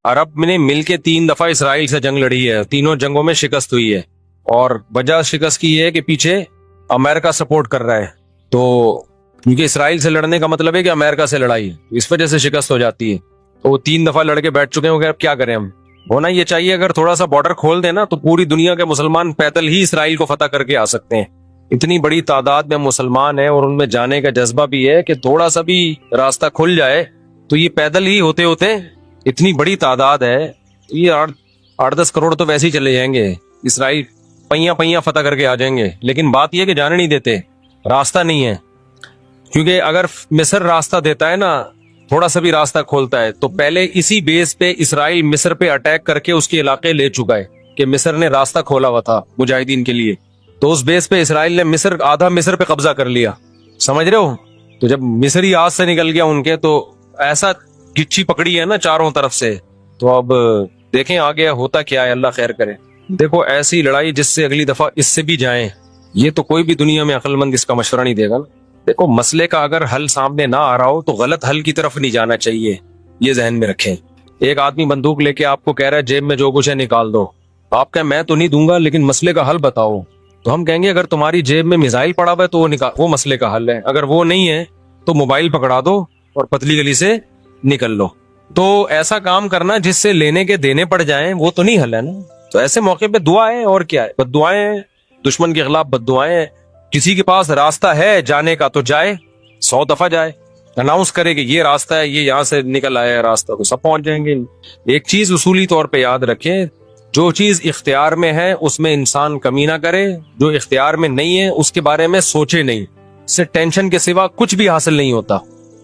عرب نے مل کے 3 دفعہ اسرائیل سے جنگ لڑی ہے، تینوں جنگوں میں شکست ہوئی ہے، اور وجہ شکست کی یہ ہے کہ پیچھے امریکہ سپورٹ کر رہا ہے، تو کیونکہ اسرائیل سے لڑنے کا مطلب ہے کہ امریکہ سے لڑائی، اس وجہ سے شکست ہو جاتی ہے۔ تو وہ 3 دفعہ لڑ کے بیٹھ چکے ہیں، اب کیا کریں ہم؟ ہونا یہ چاہیے اگر تھوڑا سا بارڈر کھول دیں نا تو پوری دنیا کے مسلمان پیدل ہی اسرائیل کو فتح کر کے آ سکتے ہیں۔ اتنی بڑی تعداد میں مسلمان ہیں اور ان میں جانے کا جذبہ بھی ہے کہ تھوڑا سا بھی راستہ کھل جائے تو یہ پیدل ہی ہوتے ہوتے اتنی بڑی تعداد ہے، یہ 8-10 کروڑ تو ویسے ہی چلے جائیں گے، اسرائیل پہیاں فتح کر کے آ جائیں گے۔ لیکن بات یہ کہ جانے نہیں دیتے، راستہ نہیں ہے، کیونکہ اگر مصر راستہ دیتا ہے نا، تھوڑا سا بھی راستہ کھولتا ہے، تو پہلے اسی بیس پہ اسرائیل مصر پہ اٹیک کر کے اس کے علاقے لے چکا ہے کہ مصر نے راستہ کھولا ہوا تھا مجاہدین کے لیے، تو اس بیس پہ اسرائیل نے آدھا مصر پہ قبضہ کر لیا، سمجھ رہے ہو؟ تو جب مصری ہاتھ سے نکل گیا ان کے، تو ایسا گچھی پکڑی ہے نا چاروں طرف سے، تو اب دیکھیں آگے ہوتا کیا ہے، اللہ خیر کرے۔ دیکھو ایسی لڑائی جس سے اگلی دفعہ اس سے بھی جائیں، یہ تو کوئی بھی دنیا میں عقل مند اس کا مشورہ نہیں دے گا نا۔ دیکھو مسئلے کا اگر حل سامنے نہ آ رہا ہو تو غلط حل کی طرف نہیں جانا چاہیے، یہ ذہن میں رکھیں۔ ایک آدمی بندوق لے کے آپ کو کہہ رہا ہے جیب میں جو کچھ ہے نکال دو، آپ کہیں میں تو نہیں دوں گا لیکن مسئلے کا حل بتاؤ، تو ہم کہیں گے اگر تمہاری جیب میں میزائل پڑا ہوا ہے تو وہ مسئلے کا حل ہے، اگر وہ نہیں ہے تو موبائل پکڑا دو اور پتلی گلی سے نکل لو۔ تو ایسا کام کرنا جس سے لینے کے دینے پڑ جائیں وہ تو نہیں حل ہے نا۔ تو ایسے موقع پہ دعا ہے، اور کیا ہے، بد دعائیں ہیں، دشمن کے خلاف بد دعائیں ہیں۔ کسی کے پاس راستہ ہے جانے کا تو جائے، 100 دفعہ جائے، اناؤنس کرے کہ یہ راستہ ہے، یہ یہاں سے نکل آیا ہے راستہ، تو سب پہنچ جائیں گے۔ ایک چیز اصولی طور پہ یاد رکھیں، جو چیز اختیار میں ہے اس میں انسان کمی نہ کرے، جو اختیار میں نہیں ہے اس کے بارے میں سوچے نہیں، اس سے ٹینشن کے سوا کچھ بھی حاصل نہیں ہوتا۔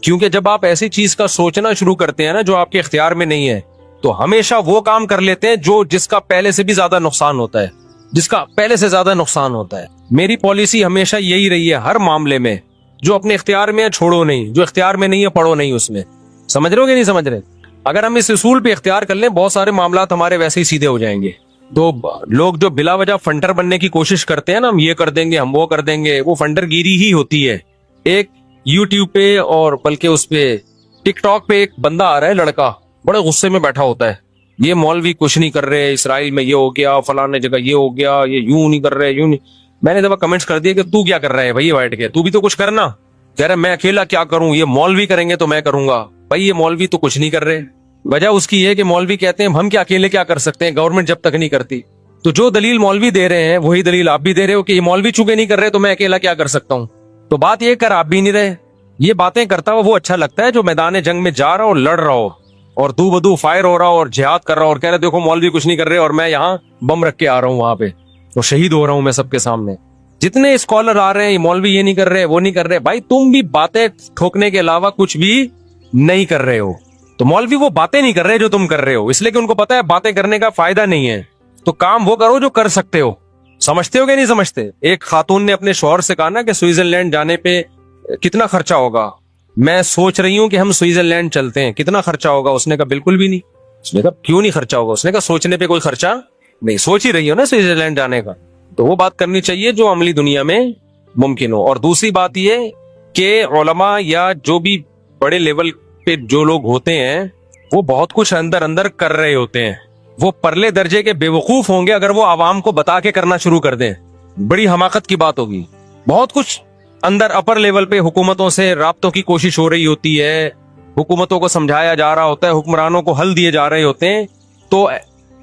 کیونکہ جب آپ ایسی چیز کا سوچنا شروع کرتے ہیں نا جو آپ کے اختیار میں نہیں ہے، تو ہمیشہ وہ کام کر لیتے ہیں جس کا پہلے سے بھی زیادہ نقصان ہوتا ہے، جس کا پہلے سے زیادہ نقصان ہوتا ہے۔ میری پالیسی ہمیشہ یہی رہی ہے ہر معاملے میں، جو اپنے اختیار میں ہے چھوڑو نہیں، جو اختیار میں نہیں ہے پڑھو نہیں اس میں۔ سمجھ رہے ہو کہ نہیں سمجھ رہے؟ اگر ہم اس اصول پہ اختیار کر لیں بہت سارے معاملات ہمارے ویسے ہی سیدھے ہو جائیں گے۔ تو لوگ جو بلا وجہ فنڈر بننے کی کوشش کرتے ہیں نا، ہم یہ کر دیں گے، ہم وہ کر دیں گے، وہ فنڈر گیری ہی ہوتی ہے۔ ایک یوٹیوب پہ اور بلکہ اس پہ ٹک ٹاک پہ ایک بندہ آ رہا ہے، لڑکا بڑے غصے میں بیٹھا ہوتا ہے، یہ مولوی کچھ نہیں کر رہے، اسرائیل میں یہ ہو گیا، فلانے جگہ یہ ہو گیا، یہ یوں نہیں کر رہے، یوں نہیں۔ میں نے دفعہ کمنٹس کر دیا کہ تو کیا کر رہا ہے بھائی بیٹھ کے، تو بھی تو کچھ کرنا۔ کہہ رہا میں اکیلا کیا کروں، یہ مولوی کریں گے تو میں کروں گا۔ بھائی یہ مولوی تو کچھ نہیں کر رہے، وجہ اس کی یہ کہ مولوی کہتے ہیں ہم کیا اکیلے کیا کر سکتے ہیں، گورنمنٹ جب تک نہیں کرتی۔ تو جو دلیل مولوی دے رہے ہیں وہی دلیل آپ بھی دے رہے ہو کہ یہ مولوی چونکہ نہیں کر رہے تو میں اکیلا کیا کر سکتا ہوں۔ تو بات یہ کر آپ بھی نہیں رہے، یہ باتیں کرتا ہوا وہ اچھا لگتا ہے جو میدان جنگ میں جا رہا اور لڑ رہا ہو اور دو بدو فائر ہو رہا ہو اور جہاد کر رہا ہو اور کہہ رہے دیکھو مولوی کچھ نہیں کر رہے اور میں یہاں بم رکھ کے آ رہا ہوں وہاں پہ اور شہید ہو رہا ہوں میں سب کے سامنے۔ جتنے اسکالر آ رہے ہیں مولوی یہ نہیں کر رہے وہ نہیں کر رہے، بھائی تم بھی باتیں ٹھوکنے کے علاوہ کچھ بھی نہیں کر رہے ہو۔ تو مولوی وہ باتیں نہیں کر رہے جو تم کر رہے ہو، اس لیے کہ ان کو پتا ہے باتیں کرنے کا فائدہ نہیں ہے، تو کام وہ کرو جو کر سکتے ہو۔ سمجھتے ہو کہ نہیں سمجھتے؟ ایک خاتون نے اپنے شوہر سے کہا نا کہ سوئٹزرلینڈ جانے پہ کتنا خرچہ ہوگا، میں سوچ رہی ہوں کہ ہم سوئٹزرلینڈ چلتے ہیں، کتنا خرچہ ہوگا؟ اس نے کہا بالکل بھی نہیں۔ اس نے کہا کیوں نہیں خرچہ ہوگا؟ اس نے کہا سوچنے پہ کوئی خرچہ نہیں، سوچ ہی رہی ہو نا سوئٹزرلینڈ جانے کا، تو وہ بات کرنی چاہیے جو عملی دنیا میں ممکن ہو۔ اور دوسری بات یہ کہ علماء یا جو بھی بڑے لیول پہ جو لوگ ہوتے ہیں وہ بہت کچھ اندر اندر کر رہے ہوتے ہیں، وہ پرلے درجے کے بے وقوف ہوں گے اگر وہ عوام کو بتا کے کرنا شروع کر دیں، بڑی حماقت کی بات ہوگی۔ بہت کچھ اندر اپر لیول پہ حکومتوں سے رابطوں کی کوشش ہو رہی ہوتی ہے، حکومتوں کو سمجھایا جا رہا ہوتا ہے، حکمرانوں کو حل دیے جا رہے ہوتے ہیں، تو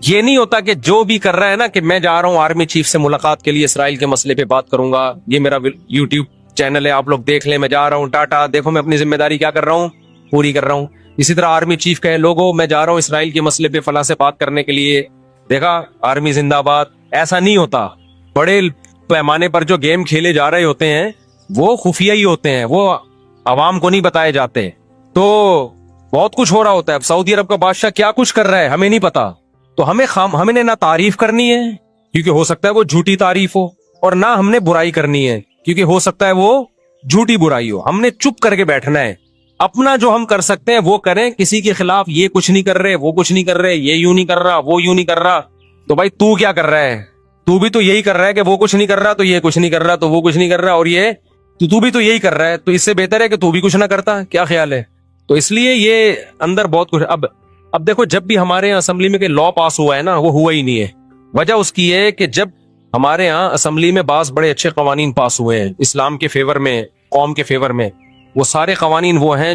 یہ نہیں ہوتا کہ جو بھی کر رہا ہے نا کہ میں جا رہا ہوں آرمی چیف سے ملاقات کے لیے اسرائیل کے مسئلے پہ بات کروں گا، یہ میرا یوٹیوب چینل ہے آپ لوگ دیکھ لیں، میں جا رہا ہوں ٹاٹا، دیکھو میں اپنی ذمہ داری کیا کر رہا ہوں، پوری کر رہا ہوں۔ اسی طرح آرمی چیف کہے لوگوں میں جا رہا ہوں اسرائیل کے مسئلے پہ فلاں سے بات کرنے کے لیے، دیکھا آرمی زندہ باد۔ ایسا نہیں ہوتا، بڑے پیمانے پر جو گیم کھیلے جا رہے ہوتے ہیں وہ خفیہ ہی ہوتے ہیں، وہ عوام کو نہیں بتائے جاتے، تو بہت کچھ ہو رہا ہوتا ہے۔ اب سعودی عرب کا بادشاہ کیا کچھ کر رہا ہے ہمیں نہیں پتا، تو ہمیں نہ تعریف کرنی ہے کیونکہ ہو سکتا ہے وہ جھوٹی تعریف ہو، اور نہ ہم نے برائی کرنی ہے کیونکہ ہو سکتا ہے وہ جھوٹی برائی ہو۔ ہم نے چپ کر کے بیٹھنا ہے، اپنا جو ہم کر سکتے ہیں وہ کریں، کسی کے خلاف یہ کچھ نہیں کر رہے وہ کچھ نہیں کر رہے، یہ یوں نہیں کر رہا وہ یوں نہیں کر رہا، تو بھائی تو کیا کر رہا ہے؟ تو بھی تو یہی کر رہا ہے کہ وہ کچھ نہیں کر رہا تو یہ کچھ نہیں کر رہا تو وہ کچھ نہیں کر رہا، اور یہ تو بھی تو یہی کر رہا ہے، تو اس سے بہتر ہے کہ تو بھی کچھ نہ کرتا۔ کیا خیال ہے؟ تو اس لیے یہ اندر بہت کچھ۔ اب دیکھو جب بھی ہمارے یہاں اسمبلی میں کہ لا پاس ہوا ہے نا وہ ہوا ہی نہیں ہے. وجہ اس کی ہے کہ جب ہمارے یہاں اسمبلی میں بعض بڑے اچھے قوانین پاس ہوئے ہیں اسلام کے فیور میں، قوم کے فیور میں، وہ سارے قوانین وہ ہیں جو